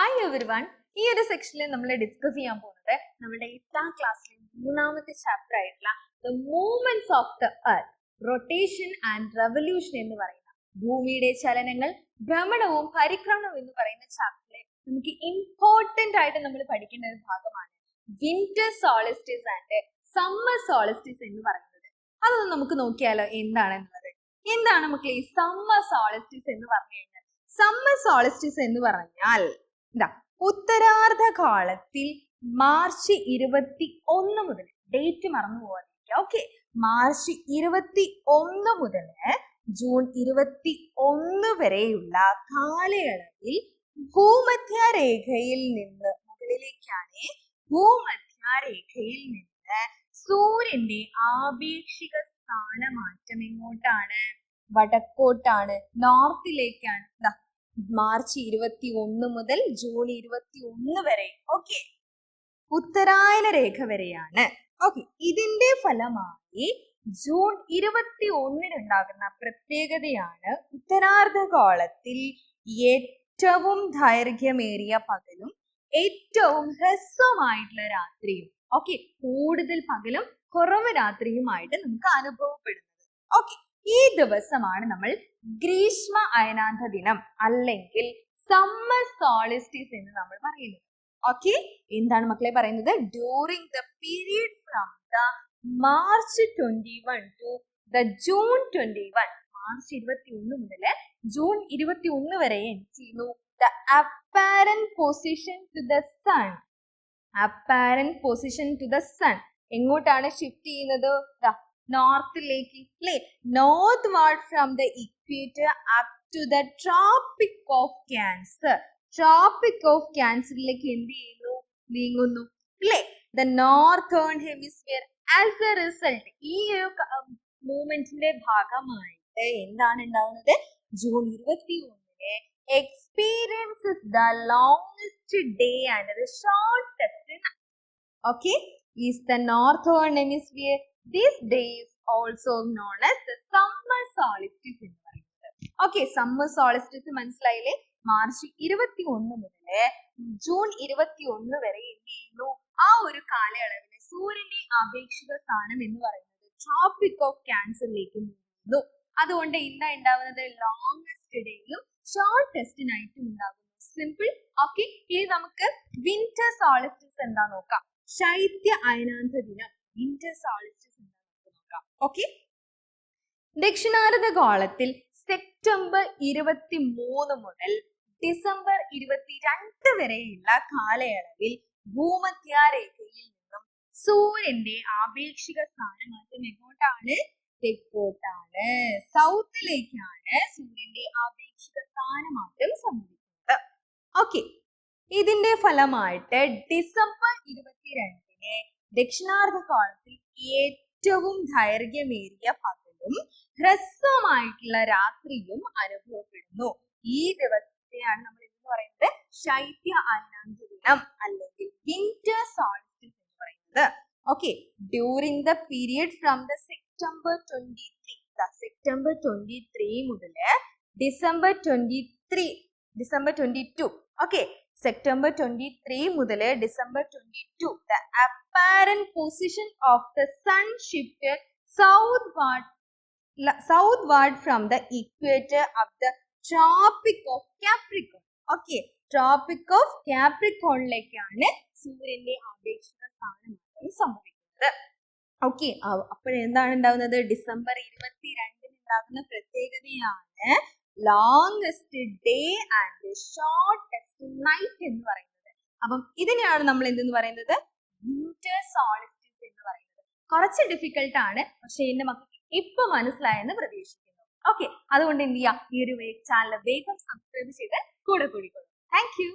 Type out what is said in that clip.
Hi everyone. ഈ ഒരു സെക്ഷനിൽ നമ്മൾ ഡിസ്കസ് ചെയ്യാൻ പോകുന്നത് നമ്മുടെ 8ാം ക്ലാസ്സിലെ 3ാമത്തെ ചാപ്റ്റർ ആയിട്ടുള്ള the movements of the earth, rotation and revolution എന്ന് പറയുന്ന ഭൂമിയുടെ ചലനങ്ങൾ, ഭ്രമണവും പരിക്രമണവും എന്ന് പറയുന്ന ചാപ്റ്ററിലെ നമുക്ക് ഇമ്പോർട്ടന്റ് ആയിട്ട് നമ്മൾ പഠിക്കേണ്ട ഒരു ഭാഗമാണ് winter solstice and summer solstice എന്ന് പറയുന്നത്. അതൊന്ന് നമുക്ക് നോക്കിയാലോ എന്താണെന്നുള്ളത്. എന്താണ് മക്കളെ ഈ സമ്മർ സോളിസ്റ്റിസ് എന്ന് പറഞ്ഞു കഴിഞ്ഞാൽ? സമ്മർ സോളിസ്റ്റിസ് എന്ന് പറഞ്ഞാൽ ഉത്തരാർദ്ധകാലത്തിൽ മാർച്ച് 21 മുതൽ, ഡേറ്റ് മറന്നു പോകാതിരിക്കുക, ഓക്കെ, മാർച്ച് 21 മുതൽ ജൂൺ 21 വരെയുള്ള കാലയളവിൽ ഭൂമധ്യരേഖയിൽ നിന്ന് മുകളിലേക്കാണ്, ഭൂമധ്യരേഖയിൽ നിന്ന് സൂര്യന്റെ ആപേക്ഷിക സ്ഥാനമാറ്റം എങ്ങോട്ടാണ്? വടക്കോട്ടാണ്, നോർത്തിലേക്കാണ്. മാർച്ച് 21 മുതൽ ജൂൺ 21 വരെ, ഓക്കെ, ഉത്തരായന രേഖ വരെയാണ്. ഓക്കെ, ഇതിന്റെ ഫലമായി ജൂൺ 21 ഉണ്ടാകുന്ന പ്രത്യേകതയാണ് ഉത്തരാർദ്ധഗോളത്തിൽ ഏറ്റവും ദൈർഘ്യമേറിയ പകലും ഏറ്റവും ഹ്രസ്വമായിട്ടുള്ള രാത്രിയും. ഓക്കെ, കൂടുതൽ പകലും കുറവ് രാത്രിയുമായിട്ട് നമുക്ക് അനുഭവപ്പെടുന്നത്. ഓക്കെ, ഈ ദിവസമാണ് നമ്മൾ ഗ്രീഷ്മ അയനാന്ത ദിനം അല്ലെങ്കിൽ സമ്മർ സോളിസ്റ്റിസ് എന്ന് നമ്മൾ പറയുന്നത്. ഓക്കെ, എന്താണ് മക്കളെ പറയുന്നത്? During the period from the March 21 to the June 21, March 21 മുതൽ ജൂൺ 21 വരെ ചെയ്യുന്നു the apparent position to the sun. Apparent position to the sun എങ്ങോട്ടാണ് ഷിഫ്റ്റ് ചെയ്യുന്നത്? നോർത്തിലേക്ക്, അല്ലേ? Northward from the equator up to the Tropic of Cancer. Tropic of ക്യാൻസറിലേക്ക് എന്ത് ചെയ്യുന്നു? നീങ്ങുന്നു, അല്ലേ? The northern hemisphere. As a result ഈ ഒരു മൂവ്മെന്റിന്റെ ഭാഗമായിട്ട് എന്താണ് ഉണ്ടാവുന്നത്? June 21 experiences the longest day and the shortest night. Okay, is the northern hemisphere. This day is also known as the summer solstice എന്ന് പറയുന്നത്. ഓക്കെ, സമ്മർ സോളിസ്റ്റിസ് മനസ്സിലായില്ലേ? March 21 മുതൽ ജൂൺ 21 വരെ എന്ത് ചെയ്യുന്നു? ആ ഒരു കാലയളവിൽ സൂര്യന്റെ ആപേക്ഷിക സ്ഥാനം എന്ന് പറയുന്നത് ട്രോപ്പിക് ഓഫ് ക്യാൻസറിലേക്ക് നീങ്ങുന്നു. അതുകൊണ്ട് എന്താ ഉണ്ടാവുന്നത്? ലോങ്സ്റ്റ് ഡേയും ഷോർട്ടസ്റ്റ് നൈറ്റും ഉണ്ടാകുന്നു. സിമ്പിൾ. ഓക്കെ, ഇനി നമുക്ക് വിന്റർ സോളിസ്റ്റിസ് എന്താ നോക്കാം. ശൈത്യ അയനാന്ത ദിനം, വിന്റർ സോളിസ്റ്റിസ് എന്താണെന്ന് നോക്കാം. ഓക്കെ, ദക്ഷിണാർദ്ധഗോളത്തിൽ സെപ്റ്റംബർ 23 മുതൽ ഡിസംബർ 22 വരെയുള്ള കാലയളവിൽ ഭൂമധ്യരേഖയിൽ നിന്നും സൂര്യന്റെ ആപേക്ഷിക സ്ഥാനമാറ്റം എങ്ങോട്ടാണ്? തെക്കോട്ടാണ്, സൗത്തിലേക്കാണ് സൂര്യന്റെ ആപേക്ഷിക സ്ഥാനമാറ്റം സംഭവിക്കുന്നത്. ഓക്കെ, ഇതിന്റെ ഫലമായിട്ട് ഡിസംബർ 22 ദക്ഷിണാർദ്ധഗോളത്തിൽ ഏറ്റവും ദൈർഘ്യമേറിയ പകലും ഹ്രസ്വമായിട്ടുള്ള രാത്രിയും അനുഭവപ്പെടുന്നു. ഈ ദിവസത്തെയാണ് നമ്മൾ എന്ന് പറയുന്നത് ശൈത്യ അയനാന്ത ദിനം അല്ലെങ്കിൽ വിന്റർ സോൾസ്റ്റിസ് എന്ന് പറയുന്നത്. Okay, during the period from the September 23 മുതൽ ഡിസംബർ 22. ഓക്കെ, സെപ്റ്റംബർ 23 മുതൽ December 22 the apparent position of the sun shifted southward from the equator of the tropic of Capricorn. Okay, tropic of Capricornലേക്കാണ് സൂര്യന്റെ ആപേക്ഷിക സ്ഥാനമാറ്റം സംഭവിക്കുന്നത്. Okay, അപ്പോഴെന്താണ് ഉണ്ടാകുന്നത്? December 22 ഉണ്ടാകുന്ന പ്രത്യേകതയാണ് longest day and shortest night എന്ന് പറയുന്നത്. അപ്പം ഇതിനെയാണ് നമ്മൾ എന്തെന്ന് പറയുന്നത്? വിന്റർ സോളിസ്റ്റിസ് എന്ന് പറയുന്നത്. കുറച്ച് ഡിഫിക്കൽട്ട് ആണ്, പക്ഷെ എന്റെ മക്കൾക്ക് ഇപ്പൊ മനസ്സിലായെന്ന് പ്രതീക്ഷിക്കുന്നു. ഓക്കെ, അതുകൊണ്ട് എന്ത് ചെയ്യാം? ഈ ഒരു ചാനൽ വേഗം സബ്സ്ക്രൈബ് ചെയ്ത് കൂടെ കൂടിക്കോളൂ. Thank you.